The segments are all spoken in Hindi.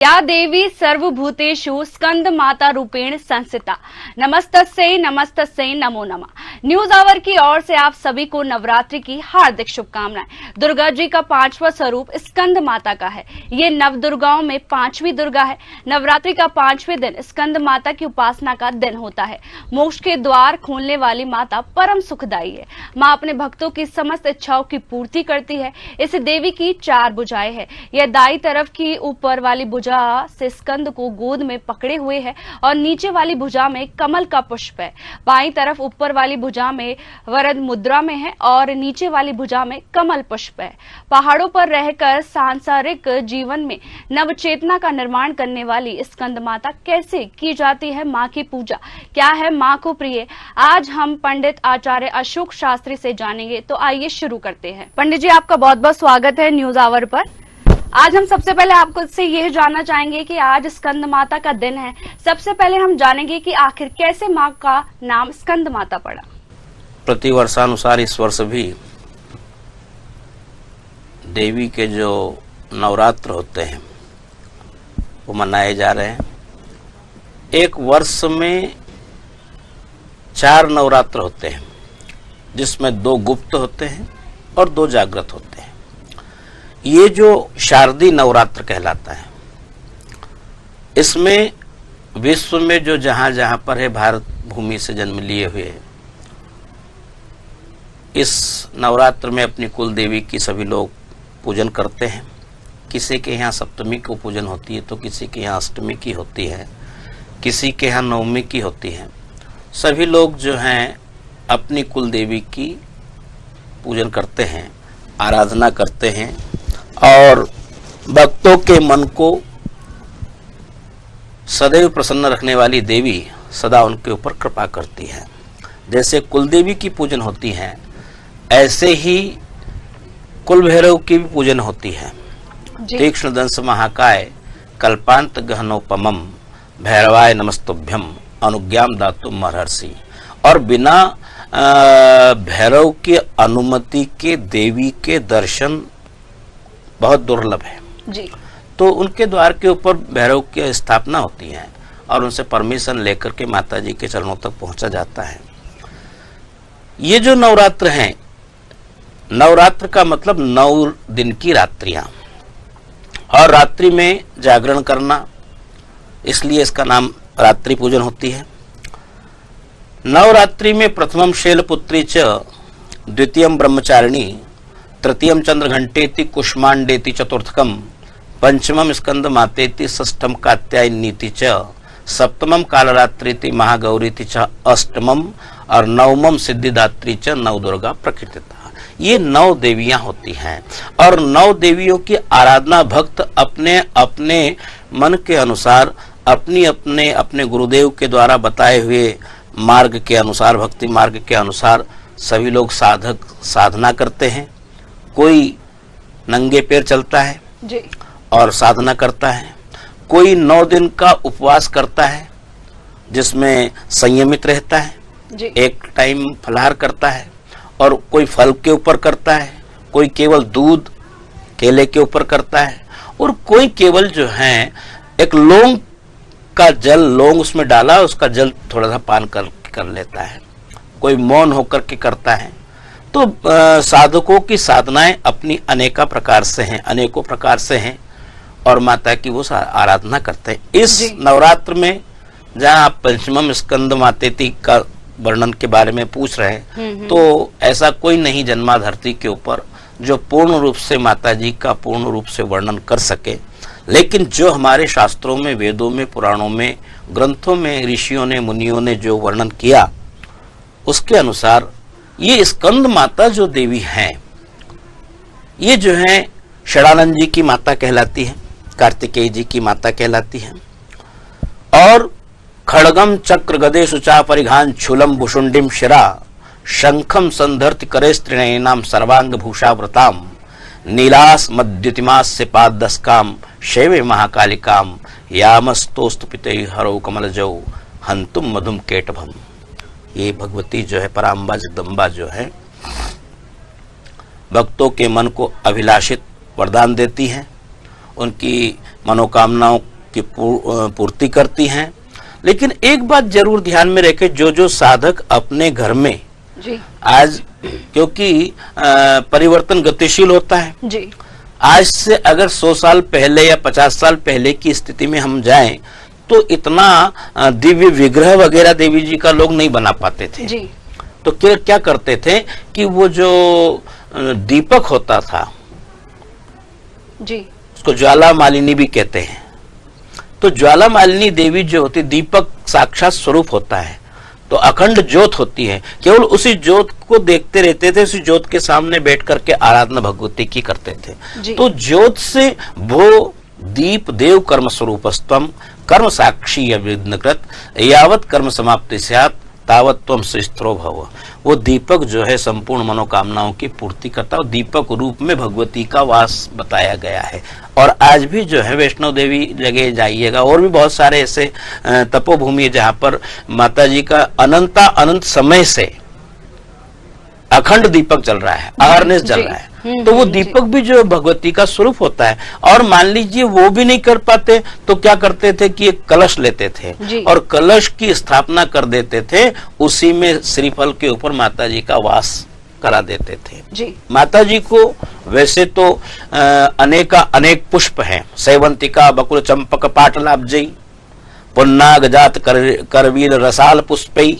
या देवी सर्वभूतेषु स्कंद माता रूपेण संस्थिता। नमस्तस्यै नमस्तस्यै नमो नमः। न्यूज आवर की ओर से आप सभी को नवरात्रि की हार्दिक शुभकामनाएं। दुर्गा जी का 5वां स्वरूप स्कंद माता का है। ये नव दुर्गाओं में 5वीं दुर्गा है। नवरात्रि का 5वें दिन स्कंद माता की उपासना का दिन होता है। मोक्ष के द्वार खोलने वाली माता परम सुखदायी है। माँ अपने भक्तों की समस्त इच्छाओं की पूर्ति करती है। इस देवी की 4 भुजाएं हैं। यह दाई तरफ की ऊपर वाली भुजा से स्कंद को गोद में पकड़े हुए है और नीचे वाली भुजा में कमल का पुष्प है। बाईं तरफ ऊपर वाली भुजा में वरद मुद्रा में है और नीचे वाली भुजा में कमल पुष्प है। पहाड़ों पर रहकर सांसारिक जीवन में नव चेतना का निर्माण करने वाली स्कंद माता कैसे की जाती है माँ की पूजा, क्या है माँ को प्रिय, आज हम पंडित आचार्य अशोक शास्त्री से जानेंगे। तो आइए शुरू करते हैं। पंडित जी, आपका बहुत बहुत स्वागत है न्यूज आवर पर। आज हम सबसे पहले आपको से यह जानना चाहेंगे कि आज स्कंद माता का दिन है। सबसे पहले हम जानेंगे कि आखिर कैसे माँ का नाम स्कंद माता पड़ा। प्रति वर्षानुसार इस वर्ष भी देवी के जो नवरात्र होते हैं वो मनाए जा रहे हैं। एक वर्ष में 4 नवरात्र होते हैं, जिसमें 2 गुप्त होते हैं और 2 जागृत होते हैं। ये जो शारदीय नवरात्र कहलाता है, इसमें विश्व में जो जहां जहां पर है भारत भूमि से जन्म लिए हुए, इस नवरात्र में अपनी कुल देवी की सभी लोग पूजन करते हैं। किसी के यहाँ सप्तमी को पूजन होती है तो किसी के यहाँ अष्टमी की होती है, किसी के यहाँ नवमी की होती है। सभी लोग जो हैं अपनी कुल देवी की पूजन करते हैं, आराधना करते हैं और भक्तों के मन को सदैव प्रसन्न रखने वाली देवी सदा उनके ऊपर कृपा करती है। जैसे कुलदेवी की पूजन होती है, ऐसे ही कुल भैरव की भी पूजन होती है। तीक्ष्ण दंश महाकाय कल्पांत गहनोपमम भैरवाय नमस्तुभ्यम अनुज्ञाम दातुम महर्षि। और बिना भैरव की अनुमति के देवी के दर्शन बहुत दुर्लभ है जी। तो उनके द्वार के ऊपर भैरव की स्थापना होती है और उनसे परमिशन लेकर के माता जी के चरणों तक पहुंचा जाता है। ये जो नवरात्र हैं, नवरात्र का मतलब 9 दिन की रात्रियां, और रात्रि में जागरण करना, इसलिए इसका नाम रात्रि पूजन होती है। नवरात्रि में प्रथमम शैलपुत्री च द्वितीयम ब्रह्मचारिणी तृतीयम चंद्र घंटेति कुष्मांडेति चतुर्थकम पंचमम स्कंद मातेति षष्ठम कात्यायनीति च सप्तमम कालरात्रिति महागौरीति च अष्टमम और नवमम सिद्धिदात्री च नवदुर्गा प्रकृतिता। ये 9 देवियां होती हैं और 9 देवियों की आराधना भक्त अपने अपने मन के अनुसार अपने गुरुदेव के द्वारा बताए हुए मार्ग के अनुसार, भक्ति मार्ग के अनुसार सभी लोग साधना करते हैं। कोई नंगे पैर चलता है जी और साधना करता है, कोई 9 दिन का उपवास करता है जिसमें संयमित रहता है जी। एक टाइम फलाहार करता है और कोई फल के ऊपर करता है, कोई केवल दूध केले के ऊपर करता है और कोई केवल जो है एक लौंग का जल, लौंग उसमें डाला उसका जल थोड़ा सा पान कर लेता है। कोई मौन होकर के करता है। तो साधकों की साधनाएं अपनी अनेकों प्रकार से हैं और माता की वो आराधना करते हैं। इस नवरात्र में जहाँ आप पंचमम स्कंद मातेति का वर्णन के बारे में पूछ रहे हैं, तो ऐसा कोई नहीं जन्मा धरती के ऊपर जो पूर्ण रूप से माता जी का पूर्ण रूप से वर्णन कर सके। लेकिन जो हमारे शास्त्रों में, वेदों में, पुराणों में, ग्रंथों में ऋषियों ने, मुनियों ने जो वर्णन किया, उसके अनुसार ये स्कंद माता जो देवी हैं, ये जो है षडानंद जी की माता कहलाती है, कार्तिकेय जी की माता कहलाती है। और खड़गम चक्र गदे सुचा परिघान छुलम भुषुंडिम शिरा शंखम संधर्ति करे स्त्रीणाम सर्वांग भूषाव्रताम नीलास मद्युतिमास से पादस्काम शैवे महाकालिकाम यामस्तोस्तु पिते हरो कमलजौ हंतुम मधुम केटभम। ये भगवती जो है पराम्बा जगदम्बा जो है भक्तों के मन को अभिलाषित वरदान देती हैं। उनकी मनोकामनाओं की पूर्ति करती हैं। लेकिन एक बात जरूर ध्यान में रखे, जो साधक अपने घर में जी आज, क्योंकि परिवर्तन गतिशील होता है जी, आज से अगर 100 साल पहले या 50 साल पहले की स्थिति में हम जाएं तो इतना दिव्य विग्रह वगैरह देवी जी का लोग नहीं बना पाते थे जी। तो क्या करते थे कि वो जो दीपक होता था जी, उसको ज्वाला मालिनी भी कहते हैं। तो ज्वाला मालिनी देवी जो होती, दीपक साक्षात स्वरूप होता है, तो अखंड ज्योत होती है। केवल उसी ज्योत को देखते रहते थे, उसी ज्योत के सामने बैठ करके आराधना भगवती की करते थे। तो ज्योत से भो दीप देव कर्म स्वरूपस्तम कर्म साक्षी अविघ्नकृत यावत कर्म समाप्ति स्यात् तावत त्वं स्थिरो भव। वो दीपक जो है संपूर्ण मनोकामनाओं की पूर्ति करता है। दीपक रूप में भगवती का वास बताया गया है। और आज भी जो है वैष्णो देवी जगह जाइएगा, और भी बहुत सारे ऐसे तपोभूमि है जहां पर माता जी का अनंत समय से अखंड दीपक जल रहा है, अहरनिश जल रहा है। तो वो दीपक भी जो भगवती का स्वरूप होता है। और मान लीजिए वो भी नहीं कर पाते तो क्या करते थे कि एक कलश लेते थे और कलश की स्थापना कर देते थे, उसी में श्रीफल के ऊपर माता जी का वास करा देते थे जी। माता जी को वैसे तो अनेक पुष्प हैं, सेवंतिका बकुल चंपक पाटलाब्जई पुन्नाग जात करवीर रसाल पुष्पई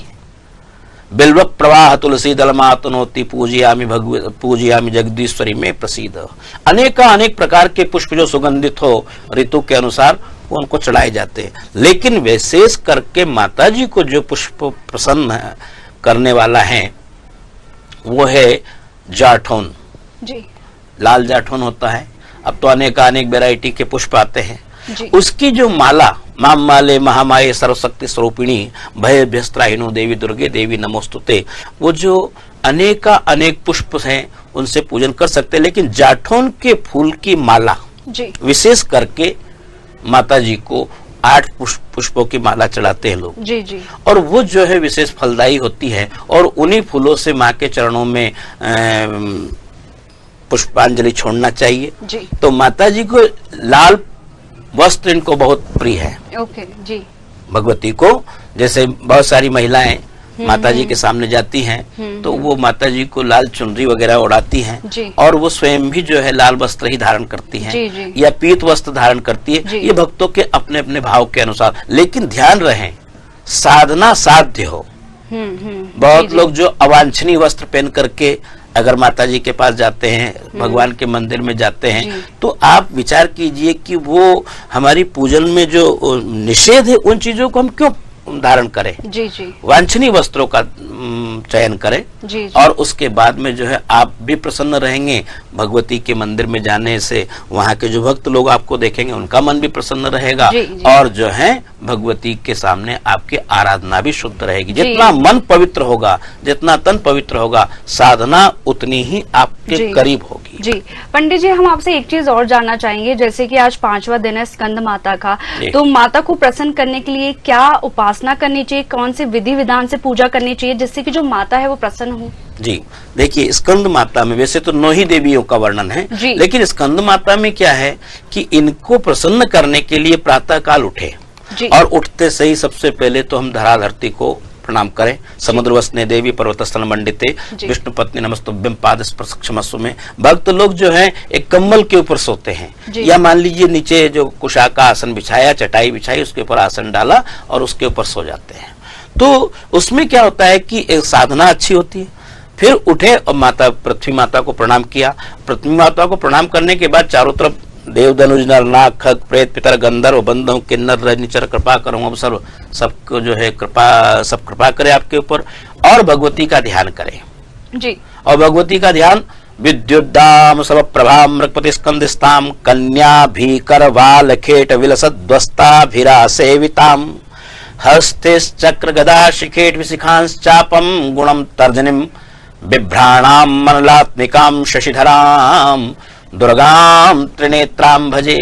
बिल्व प्रवाह तुलसी दलमातनोति पूजयामि जगदीश्वरी में प्रसिद्ध। अनेक प्रकार के पुष्प जो सुगंधित हो ऋतु के अनुसार वो उनको चढ़ाए जाते हैं। लेकिन विशेष करके माता जी को जो पुष्प प्रसन्न करने वाला है वो है जाठौन जी। लाल जाठौन होता है। अब तो अनेक वैरायटी के पुष्प आते हैं। उसकी जो माला, माम माले महामाये सर्वशक्ति स्वरूपिणी भयभ्यस्त्राहिनो देवी दुर्गे देवी नमोस्तुते, वो जो अनेक पुष्प हैं उनसे पूजन कर सकते हैं। लेकिन जाठौन के फूल की माला विशेष करके माता जी को 8 पुष्पों की माला चढ़ाते हैं लोग जी। और वो जो है विशेष फलदायी होती है। और उन्हीं फूलों से माँ के चरणों में पुष्पांजलि छोड़ना चाहिए जी। तो माता जी को लाल वस्त्र इनको बहुत प्रिय है। ओके जी। भगवती को जैसे बहुत सारी महिलाएं माता जी के सामने जाती हैं तो वो माता जी को लाल चुनरी वगैरह उड़ाती हैं और वो स्वयं भी जो है लाल वस्त्र ही धारण करती हैं या पीत वस्त्र धारण करती है। ये भक्तों के अपने अपने भाव के अनुसार। लेकिन ध्यान रहे साधना साध्य हो। बहुत लोग जो अवांछनीय वस्त्र पहन करके अगर माता जी के पास जाते हैं, भगवान के मंदिर में जाते हैं, तो आप विचार कीजिए कि वो हमारी पूजन में जो निषेध है उन चीजों को हम क्यों धारण करें जी। वांछनीय वस्त्रों का चयन करें जी। और उसके बाद में जो है आप भी प्रसन्न रहेंगे। भगवती के मंदिर में जाने से वहाँ के जो भक्त लोग आपको देखेंगे उनका मन भी प्रसन्न रहेगा जी। और जो है भगवती के सामने आपकी आराधना भी शुद्ध रहेगी। जितना मन पवित्र होगा, जितना तन पवित्र होगा, साधना उतनी ही आपके करीब होगी जी। पंडित जी, हम आपसे एक चीज और जानना चाहेंगे, जैसे कि आज 5वां दिन है स्कंद माता का, तो माता को प्रसन्न करने के लिए क्या उपासना करनी चाहिए, कौन से विधि विधान से पूजा करनी चाहिए जिससे कि जो माता है वो प्रसन्न हो? जी देखिए, स्कंद माता में वैसे तो 9 ही देवियों का वर्णन है, लेकिन स्कंद माता में क्या है कि इनको प्रसन्न करने के लिए प्रातः काल उठे और उठते सही सबसे पहले तो हम धरा धरती को प्रणाम करें। समुद्र वसने देवी पर्वतस्थल मंडिते विष्णु पत्नी नमस्तुभ्यं पाद स्पर्श क्षमस्व में भक्त लोग जो है एक कंबल के ऊपर सोते हैं या मान लीजिए नीचे जो कुशा का आसन बिछाया, चटाई बिछाई, उसके ऊपर आसन डाला और उसके ऊपर सो जाते हैं। तो उसमें क्या होता है कि एक साधना अच्छी होती है। फिर उठे और माता पृथ्वी माता को प्रणाम किया। पृथ्वी माता को प्रणाम करने के बाद चारों तरफ देव धनुष नर नाग खग प्रेत पितर गंधर्व बंधु किन्नर रजनीचर कृपा करूं अब सर्व, सबको जो है कृपा करे आपके ऊपर और भगवती का ध्यान करें जी। और भगवती का ध्यान विद्युद्दाम सब प्रभाम मृगपति स्कंदिस्ताम कन्या भीकर वाल खेट विलसद्वस्ताभिरा सेविताम हस्ते चक्र गदा शिखेट विशिखांश चापम गुणम तर्जनिम बिभ्राणाम मनलात्मिकाम शशिधराम दुर्गाम त्रिनेत्राम भजे।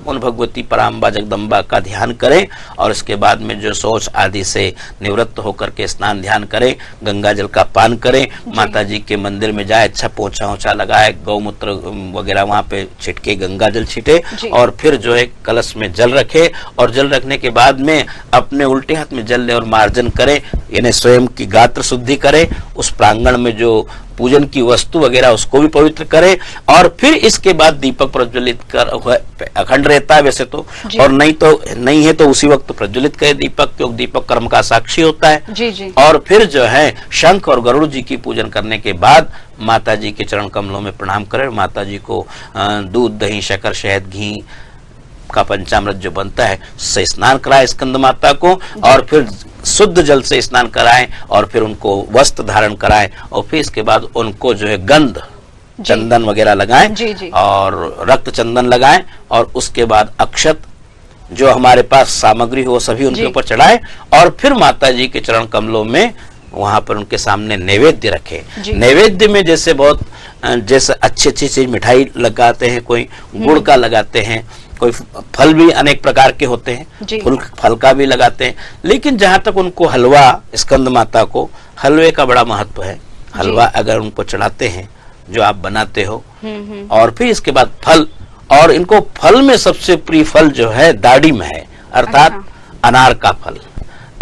उन भगवती पराम्बा जगदम्बा का ध्यान करें और इसके बाद में जो शौच आदि से निवृत्त होकर के स्नान ध्यान करें, गंगा जल का पान करें, माता जी के मंदिर में जाए, अच्छा पोछा ओछा लगाए, गौमूत्र वगैरह वहां पे छिटके, गंगा जल छिटे और फिर जो है कलश में जल रखे और जल रखने के बाद में अपने उल्टे हाथ में जल ले और मार्जन करें, यानी स्वयं की गात्र शुद्धि करें, उस प्रांगण में जो पूजन की वस्तु वगैरह उसको भी पवित्र करे और फिर इसके बाद दीपक प्रज्वलित कर, अखंड रहता है वैसे तो, और नहीं है तो उसी वक्त प्रज्वलित करे दीपक, क्योंकि दीपक कर्म का साक्षी होता है। जी। और फिर जो है शंख और गरुड़ जी की पूजन करने के बाद माता जी के चरण कमलों में प्रणाम करें, माता जी को दूध दही शक्कर शहद घी का पंचामृत जो बनता है से स्नान कराए स्कंद माता को और फिर शुद्ध जल से स्नान कराएं और फिर उनको वस्त्र धारण कराएं और फिर इसके बाद उनको जो है गंध चंदन वगैरह लगाएं और रक्त चंदन लगाएं और उसके बाद अक्षत जो हमारे पास सामग्री हो सभी उनके ऊपर चढ़ाएं और फिर माता जी के चरण कमलों में वहां पर उनके सामने नैवेद्य रखें। नैवेद्य में जैसे बहुत जैसे अच्छी चीज मिठाई लगाते हैं, कोई गुड़ का लगाते हैं, कोई फल भी अनेक प्रकार के होते हैं, फल का भी लगाते हैं, लेकिन जहां तक उनको हलवा स्कंद माता को हलवे का बड़ा महत्व है। हलवा अगर उनको चढ़ाते हैं जो आप बनाते हो और फिर इसके बाद फल, और इनको फल में सबसे प्रिय फल जो है दाड़िम है, अर्थात अनार का फल।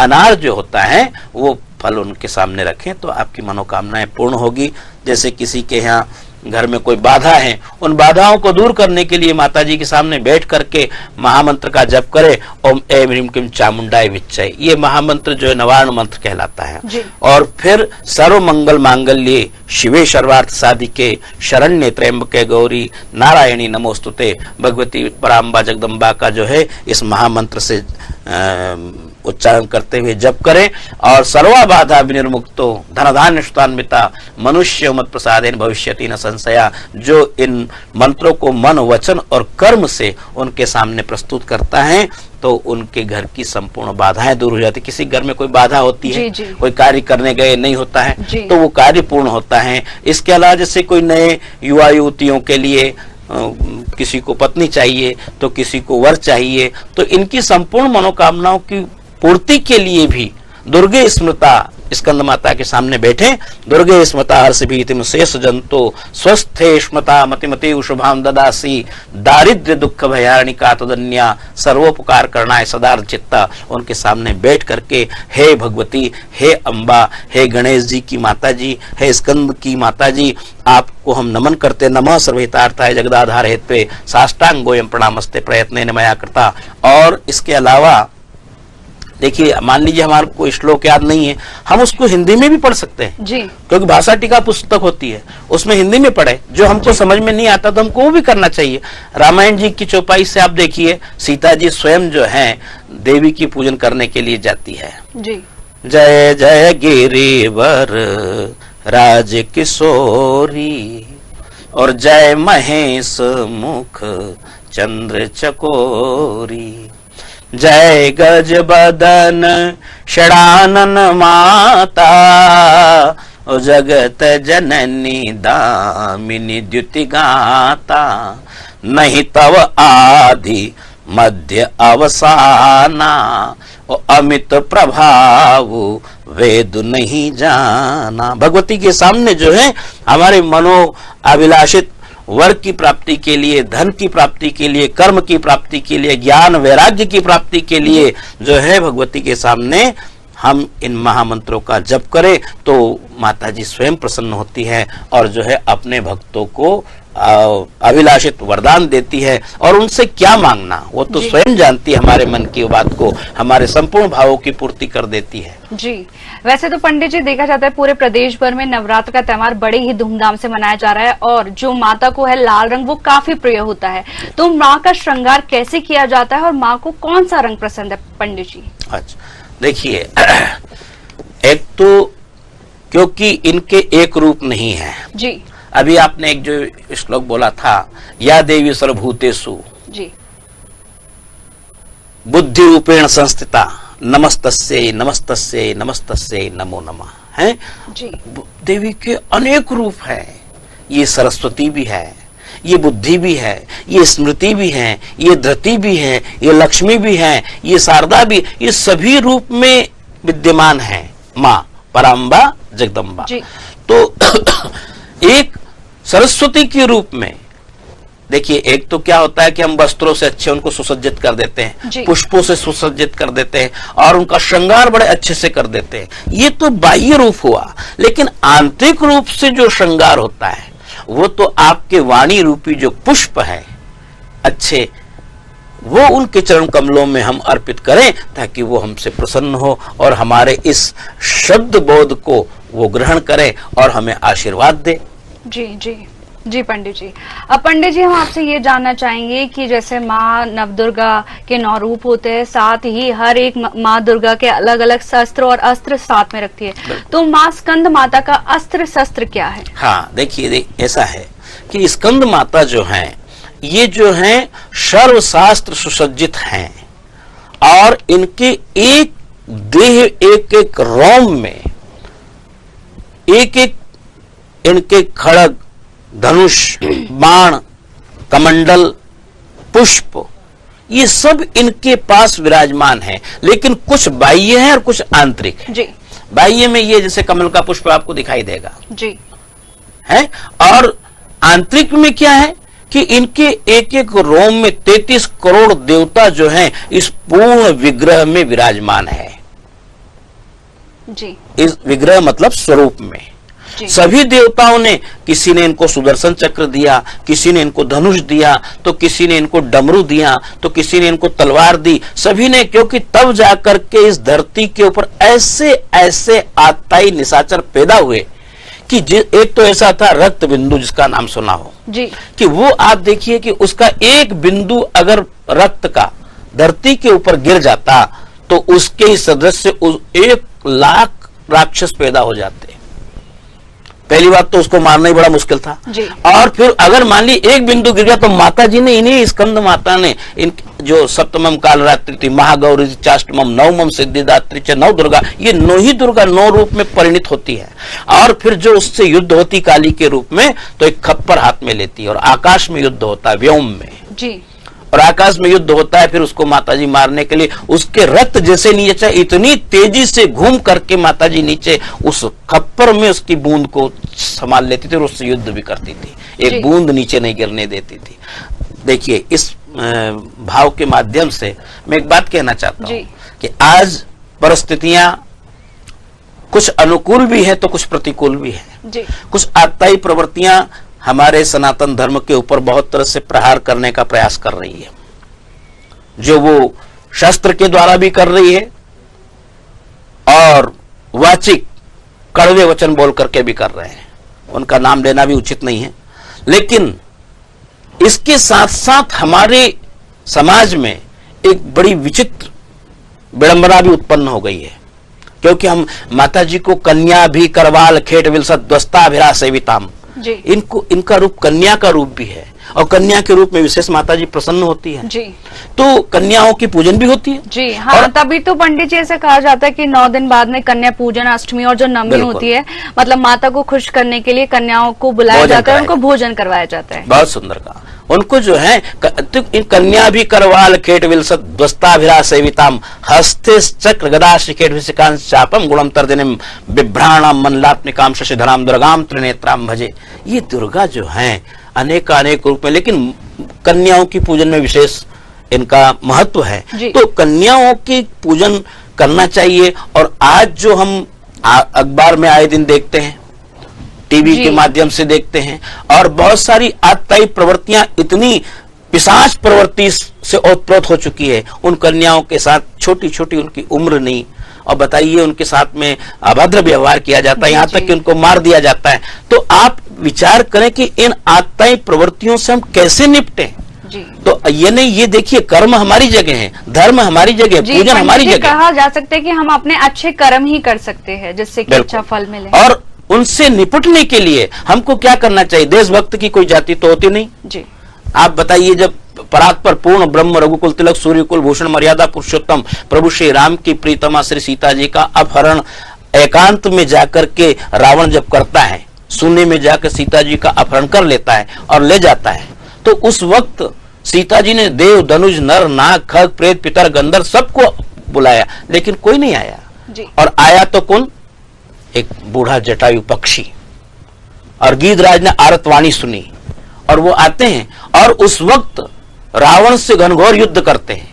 अनार जो होता है वो फल उनके सामने रखें तो आपकी मनोकामनाएं पूर्ण होगी। जैसे किसी के यहाँ घर में कोई बाधा है, उन बाधाओं को दूर करने के लिए माता जी के सामने बैठ करके महामंत्र का जप करे, ओम ऐं ह्रीं क्लीं चामुंडाय विच्चय, ये महामंत्र जो है निवारण मंत्र कहलाता है। और फिर सर्व मंगल मांगल्ये शिवे सर्वार्थ साधिके शरण्ये त्र्यंबके गौरी नारायणी नमोस्तुते, भगवती पराम्बा जगदम्बा का जो है इस महामंत्र से उच्चारण करते हुए जप करें और सर्वा बाधा विनिर्मुक्तो धनधान्य सुतान्विता मनुष्य मत प्रसादेन भविष्यति न संशया, जो इन मंत्रों को मन वचन और कर्म से उनके सामने प्रस्तुत करता है तो उनके घर की संपूर्ण बाधाएं दूर हो जाती। किसी घर में कोई बाधा होती है, कोई कार्य करने गए नहीं होता है तो वो कार्य पूर्ण होता है। इसके अलावा जैसे कोई नए युवा युवतियों के लिए किसी को पत्नी चाहिए तो किसी को वर चाहिए, तो इनकी संपूर्ण मनोकामनाओं की पूर्ति के लिए भी दुर्गे स्मृता स्कंद माता के सामने बैठे। दुर्गे स्मृता हर्ष भीतिम शेष जंतो स्वस्थे स्मृता मतिमति शुभाम ददासी, दारिद्र्य दुख भयारणी का तदन्या सर्वोपकार करना सदार चित्ता, उनके सामने बैठ करके हे भगवती, हे अम्बा, हे गणेश जी की माता जी, हे स्कंद की माता जी, आपको हम नमन करते, नमः सर्वहितार्थाय जगदाधार हेत्वे साष्टांगोयम प्रणामस्ते प्रयत्नेन मया कृता। और इसके अलावा देखिए, मान लीजिए हमारे को श्लोक याद नहीं है, हम उसको हिंदी में भी पढ़ सकते हैं क्योंकि भाषा टीका पुस्तक होती है, उसमें हिंदी में पढ़े। जो हमको समझ में नहीं आता तो हमको वो भी करना चाहिए। रामायण जी की चौपाई से आप देखिए, सीता जी स्वयं जो है देवी की पूजन करने के लिए जाती है। जय जय गिरिवर राज किशोरी और जय महेश मुख चंद्र चकोरी, जय गज बदन षडानन माता ओ जगत जननी दामिनी द्युति गाता, नहीं तव आदि मध्य अवसाना ओ अमित प्रभाव वेद नहीं जाना। भगवती के सामने जो है हमारे मनो अभिलाषित वर्ग की प्राप्ति के लिए, धन की प्राप्ति के लिए, कर्म की प्राप्ति के लिए, ज्ञान वैराग्य की प्राप्ति के लिए जो है भगवती के सामने हम इन महामंत्रों का जप करें तो माता जी स्वयं प्रसन्न होती है और जो है अपने भक्तों को अभिलाषित वरदान देती है। और उनसे क्या मांगना वो तो स्वयं जानती है, हमारे मन की बात को, हमारे संपूर्ण भावों की पूर्ति कर देती है। जी, वैसे तो पंडित जी देखा जाता है पूरे प्रदेश भर में नवरात्र का त्यौहार बड़े ही धूमधाम से मनाया जा रहा है और जो माता को है लाल रंग वो काफी प्रिय होता है, तो माँ का श्रृंगार कैसे किया जाता है और माँ को कौन सा रंग पसंद है पंडित जी? अच्छा देखिए, एक तो क्योंकि इनके एक रूप नहीं है जी, अभी आपने एक जो श्लोक बोला था, या देवी सर्वभूतेषु जी बुद्धि रूपेण संस्थिता नमस्तस्यै नमस्तस्यै नमस्तस्यै नमो नमः, है जी। देवी के अनेक रूप है, ये सरस्वती भी है, ये बुद्धि भी है, ये स्मृति भी है, ये धृति भी है, ये लक्ष्मी भी है, ये शारदा भी, ये सभी रूप में विद्यमान है माँ पराम्बा जगदम्बा। तो एक सरस्वती के रूप में देखिए, एक तो क्या होता है कि हम वस्त्रों से अच्छे उनको सुसज्जित कर देते हैं, पुष्पों से सुसज्जित कर देते हैं और उनका श्रृंगार बड़े अच्छे से कर देते हैं, ये तो बाह्य रूप हुआ। लेकिन आंतरिक रूप से जो श्रृंगार होता है वो तो आपके वाणी रूपी जो पुष्प है अच्छे, वो उनके चरण कमलों में हम अर्पित करें ताकि वो हमसे प्रसन्न हो और हमारे इस शब्द बोध को वो ग्रहण करे और हमें आशीर्वाद दे। जी जी जी पंडित जी। अब पंडित जी हम आपसे ये जानना चाहेंगे कि जैसे माँ नवदुर्गा के 9 रूप होते हैं, साथ ही हर एक माँ दुर्गा के अलग अलग शस्त्र और अस्त्र साथ में रखती है, तो माँ स्कंद माता का अस्त्र शस्त्र क्या है? हाँ देखिए, ऐसा है कि स्कंद माता जो है ये जो है सर्वशास्त्र सुसज्जित हैं और इनके एक देह एक एक रोम में एक एक इनके खड़ग, धनुष, बाण, कमंडल, पुष्प, ये सब इनके पास विराजमान है। लेकिन कुछ बाह्य है और कुछ आंतरिक है। जी। बाह्य में ये जैसे कमल का पुष्प आपको दिखाई देगा जी है, और आंतरिक में क्या है कि इनके एक एक रोम में 33 करोड़ देवता जो हैं इस पूर्ण विग्रह में विराजमान है। जी। इस विग्रह मतलब स्वरूप में सभी देवताओं ने, किसी ने इनको सुदर्शन चक्र दिया, किसी ने इनको धनुष दिया, तो किसी ने इनको डमरू दिया, तो किसी ने इनको तलवार दी, सभी ने, क्योंकि तब जाकर के इस धरती के ऊपर ऐसे ऐसे आताई निशाचर पैदा हुए कि एक तो ऐसा था रक्त बिंदु, जिसका नाम सुना हो जी, कि वो आप देखिए कि उसका एक बिंदु अगर रक्त का धरती के ऊपर गिर जाता तो उसके ही सदस्य 1 लाख राक्षस पैदा हो जाते। पहली बात तो उसको मारना ही बड़ा मुश्किल था जी। और फिर अगर मान ली एक बिंदु गिर गया तो माता जी ने, इन्हीं स्कंद माता ने, इन जो सप्तमम कालरात्रि थी, महागौरी, चाष्टमम, नवमम सिद्धिदात्री च 9 दुर्गा, ये 9 ही दुर्गा 9 रूप में परिणित होती है। और फिर जो उससे युद्ध होती काली के रूप में, तो एक खप्पर हाथ में लेती है और आकाश में युद्ध होता है, व्योम में जी, और आकाश में युद्ध होता है। फिर उसको माताजी मारने के लिए उसके रक्त जैसे नीचे इतनी तेजी से घूम करके माताजी नीचे उस खप्पर में उसकी बूंद को संभाल लेती थी और उससे युद्ध भी करती थी, एक बूंद नीचे नहीं गिरने देती थी। देखिए, इस भाव के माध्यम से मैं एक बात कहना चाहता हूं कि आज परिस्थितियां कुछ अनुकूल भी है तो कुछ प्रतिकूल भी है। कुछ आत्ताई प्रवृत्तियां हमारे सनातन धर्म के ऊपर बहुत तरह से प्रहार करने का प्रयास कर रही है, जो वो शस्त्र के द्वारा भी कर रही है और वाचिक कड़वे वचन बोल करके भी कर रहे हैं। उनका नाम लेना भी उचित नहीं है, लेकिन इसके साथ साथ हमारे समाज में एक बड़ी विचित्र विडंबना भी उत्पन्न हो गई है, क्योंकि हम माता जी को कन्या भी करवाल खेट विलसत ध्वस्ताभिरा सेविताम, इनको, इनका रूप कन्या का रूप भी है और कन्या के रूप में विशेष माता जी प्रसन्न होती है जी। तो कन्याओं की पूजन भी होती है जी। हाँ, और तभी तो पंडित जी ऐसे कहा जाता है कि 9 दिन बाद में कन्या पूजन, अष्टमी और जो नवमी होती है, मतलब माता को खुश करने के लिए कन्याओं को बुलाया जाता है, उनको भोजन करवाया जाता है। बहुत सुंदर कहा। उनको जो है कन्या भी करवाल खेट विलसत ध्वस्ताभिरा सेविताम हस्ते चक्र गदा श्रीखेट विशिकां चापम गुणम तर्जनिम बिभ्राणाम मनलात्मिकाम शशिधराम दुर्गाम त्रिनेत्राम भजे। ये दुर्गा जो है अनेक रूप में, लेकिन कन्याओं की पूजन में विशेष इनका महत्व है। तो कन्याओं की पूजन करना चाहिए। और आज जो हम अखबार में आए दिन देखते हैं, टीवी के माध्यम से देखते हैं, और बहुत सारी आत्ताई प्रवृत्तियां इतनी पिशाच प्रवृत्ति से ओतप्रोत हो चुकी है उन कन्याओं के साथ, छोटी छोटी उनकी उम्र नहीं, और बताइए उनके साथ में अभद्र व्यवहार किया जाता है, यहाँ तक कि उनको मार दिया जाता है। तो आप विचार करें कि इन आत्ताई प्रवृत्तियों से हम कैसे निपटें। तो ये नहीं, ये देखिए, कर्म हमारी जगह है, धर्म हमारी जगह, पूजन हमारी जगह। कहा जा सकता है कि हम अपने अच्छे कर्म ही कर सकते हैं जिससे कि अच्छा फल मिले। और उनसे निपटने के लिए हमको क्या करना चाहिए? देशभक्त की कोई जाति तो होती नहीं जी। आप बताइए, जब परात्पर पूर्ण ब्रह्म रघुकुल तिलक सूर्यकुल भूषण मर्यादा पुरुषोत्तम प्रभु श्री राम की प्रीतमा श्री सीता जी का अपहरण एकांत में जाकर के रावण जब करता है, शून्य में जाकर सीता जी का अपहरण कर लेता है और ले जाता है, तो उस वक्त सीता जी ने देव, धनुष, नर, नाग, खग, प्रेत, पितर, गंधर्व सबको बुलाया, लेकिन कोई नहीं आया जी। और आया तो कौन? एक बूढ़ा जटायु पक्षी। और गीधराज ने आरतवाणी सुनी और वो आते हैं और उस वक्त रावण से घनघोर युद्ध करते हैं।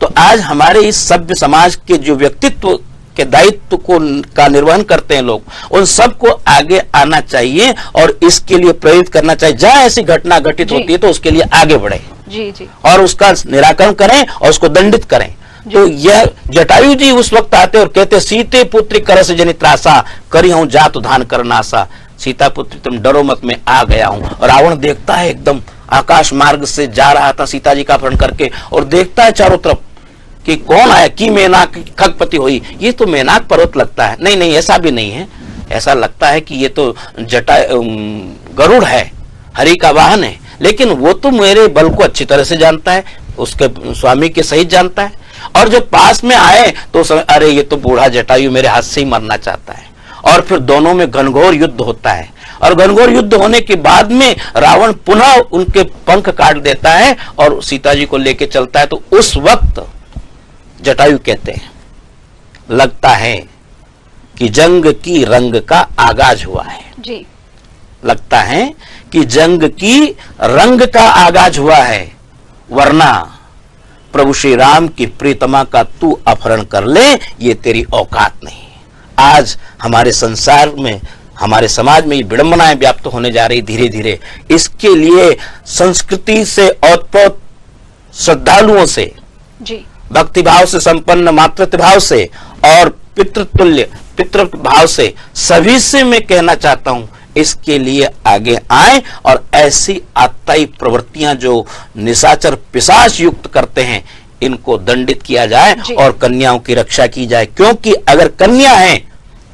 तो आज हमारे इस सभ्य समाज के जो व्यक्तित्व के दायित्व को का निर्वहन करते हैं लोग, उन सबको आगे आना चाहिए और इसके लिए प्रेरित करना चाहिए। जहां ऐसी घटना घटित होती है तो उसके लिए आगे बढ़े जी जी और उसका निराकरण करें और उसको दंडित करें। तो यह जटायु जी उस वक्त आते और कहते, सीते पुत्री कर से जनित त्रासा, करी हूं जात धान करनासा। सीता पुत्री तुम डरो मत, मैं आ गया हूं। और रावण देखता है, एकदम आकाश मार्ग से जा रहा था सीता जी का अपहरण करके, और देखता है चारों तरफ कि कौन आया, की मेनाक खगपति हुई। ये तो मेनाक पर्वत लगता है। नहीं नहीं, ऐसा भी नहीं है। ऐसा लगता है कि ये तो गरुड़ है, हरि का वाहन है। लेकिन वो तो मेरे बल को अच्छी तरह से जानता है, उसके स्वामी के सहित जानता है। और जब पास में आए तो अरे ये तो बूढ़ा जटायु मेरे हाथ से ही मरना चाहता है। और फिर दोनों में घनघोर युद्ध होता है और घनघोर युद्ध होने के बाद में रावण पुनः उनके पंख काट देता है और सीता जी को लेके चलता है। तो उस वक्त जटायु कहते हैं, लगता है कि जंग की रंग का आगाज हुआ है जी। लगता है कि जंग की रंग का आगाज हुआ है, वरना प्रभु श्री राम की प्रीतमा का तू अपहरण कर ले, ये तेरी औकात नहीं। आज हमारे संसार में, हमारे समाज में ये विडंबनाएं व्याप्त होने जा रही धीरे धीरे। इसके लिए संस्कृति से ओतप्रोत श्रद्धालुओं से, जी, भक्ति भाव से संपन्न, मातृत्व भाव से और पितृतुल्य पितृ भाव से सभी से मैं कहना चाहता हूं, इसके लिए आगे आए और ऐसी आत्ताई प्रवृत्तियां जो निशाचर पिशाच युक्त करते हैं, इनको दंडित किया जाए और कन्याओं की रक्षा की जाए। क्योंकि अगर कन्या है,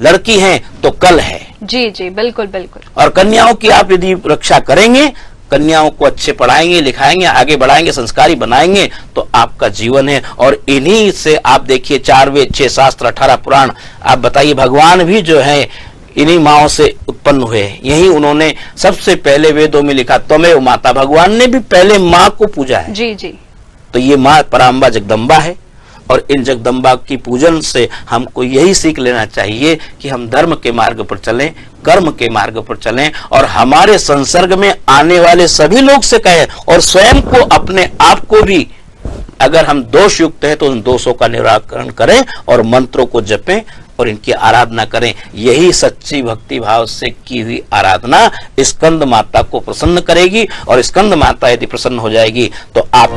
लड़की है, तो कल है। जी जी, बिल्कुल बिल्कुल। और कन्याओं की आप यदि रक्षा करेंगे, कन्याओं को अच्छे पढ़ाएंगे, लिखाएंगे, आगे बढ़ाएंगे, संस्कारी बनाएंगे, तो आपका जीवन है। और इन्हीं से आप देखिए 4 वेद, 6 शास्त्र, 18 पुराण, आप बताइए भगवान भी जो है इन्हीं माओ से उत्पन्न हुए। यही उन्होंने सबसे पहले वेदों में लिखा, त्वमेव माता। भगवान ने भी पहले माँ को पूजा है। जी जी। तो ये माँ पराम्बा जगदम्बा है और इन जगदम्बा की पूजन से हमको यही सीख लेना चाहिए कि हम धर्म के मार्ग पर चलें, कर्म के मार्ग पर चलें और हमारे संसर्ग में आने वाले सभी लोग से कहें और स्वयं को, अपने आप को भी, अगर हम दोष युक्त है तो उन दोषों का निराकरण करें और मंत्रों को जपें और इनकी आराधना करें। यही सच्ची भक्ति भाव से की हुई आराधना स्कंद माता को प्रसन्न करेगी और स्कंद माता यदि प्रसन्न हो जाएगी तो आप